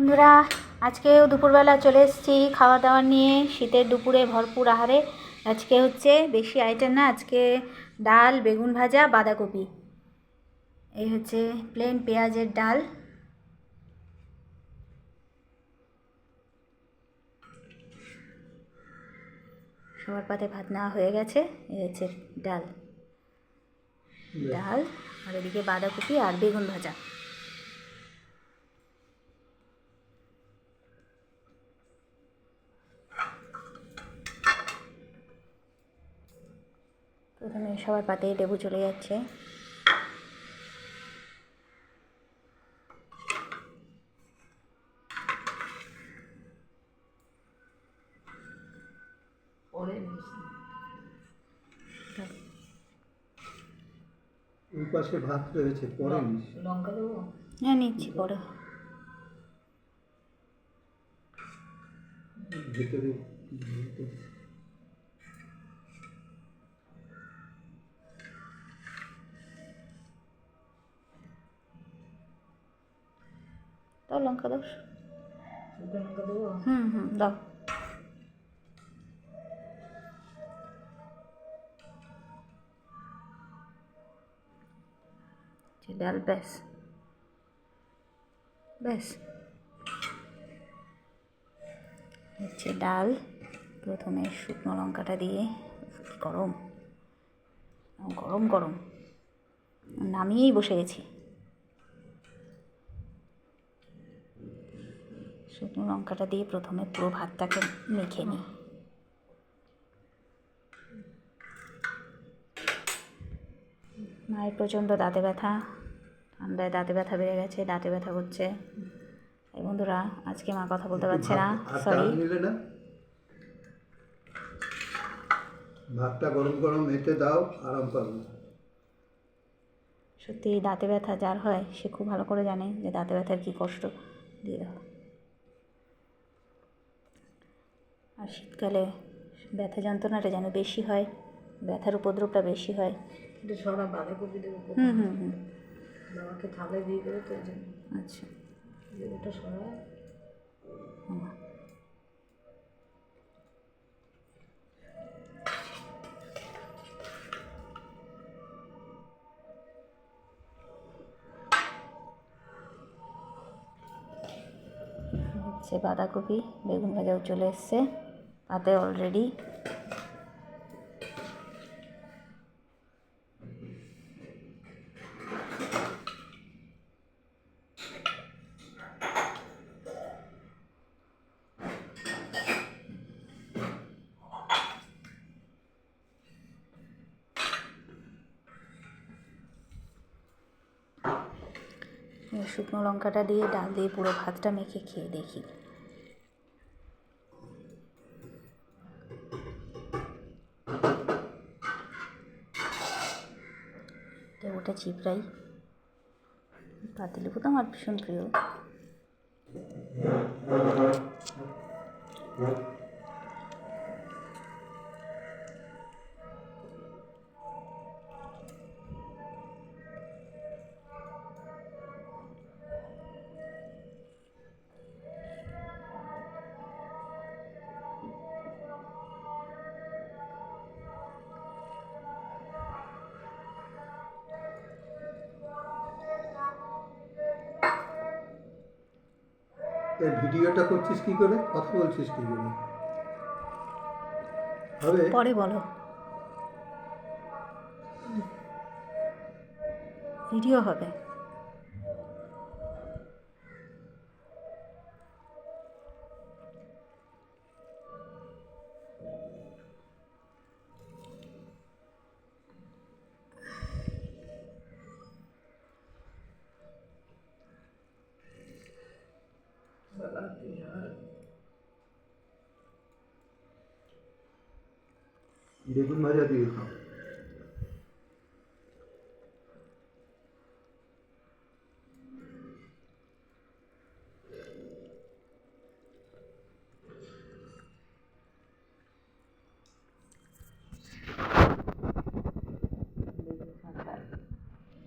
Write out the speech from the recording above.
বন্ধুরা, আজকেও দুপুরবেলা চলে এসেছি খাওয়া দাওয়া নিয়ে। শীতের দুপুরে ভরপুর আহারে। আজকে হচ্ছে বেশি আইটেম না, আজকে ডাল, বেগুন ভাজা, বাঁধাকপি। এই হচ্ছে প্লেন পেঁয়াজের ডাল। সবার পাতে ভাত নেওয়া হয়ে গেছে। এই হচ্ছে ডাল ডাল আর এদিকে বাঁধাকপি আর বেগুন ভাজা। প্রথমে সবার পাতে লেবু চলে যাচ্ছে। ওই পাশে ভাত রয়েছে, পরে লঙ্কা দেবো? হ্যাঁ, নিচ্ছি পরে। ভিতরে দাও লঙ্কা, দাও লঙ্কা দেবো। দাও। ডাল ব্যাস ব্যাস হচ্ছে ডাল। প্রথমে শুকনো লঙ্কাটা দিয়ে, গরম গরম গরম নামিয়েই বসে গেছি। শুকনো লঙ্কাটা দিয়ে প্রথমে পুরো ভাতটাকে মেখে নিই। মায়ের প্রচণ্ড দাঁতে ব্যথা, ঠান্ডায় দাঁতে ব্যথা বেড়ে গেছে, দাঁতে ব্যথা করছে। এই বন্ধুরা, আজকে মা কথা বলতে পারছে না, সরি। ভাতটা গরম গরম মেখে দাও, আরাম পাবে। সত্যি দাঁতে ব্যথা যার হয় সে খুব ভালো করে জানে যে দাঁতে ব্যথার কী কষ্ট। দিয়ে দাও। আর শীতকালে ব্যথা যন্ত্রণাটা যেন বেশি হয়, ব্যথার উপদ্রবটা বেশি হয়। এটা সরা বাঁধাকপি দেবো। বাবাকে থালে দিয়ে দেবো তো, জন্য। আচ্ছা, ওটা সরা। হচ্ছে বাঁধাকপি, বেগুন ভাজাও চলে এসছে তাতে অলরেডি। শুকনো লঙ্কাটা দিয়ে ডাল দিয়ে পুরো ভাতটা মেখে খেয়ে দেখি। ওটা চিপড়াই। পাতিলেবু তো আমার ভীষণ প্রিয়। এই ভিডিওটা করছিস কি করে, কথা বলছিস কি করে? হবে পরে বলো। ভিডিও হবে। বেগুন ভাজা দিয়ে খাও।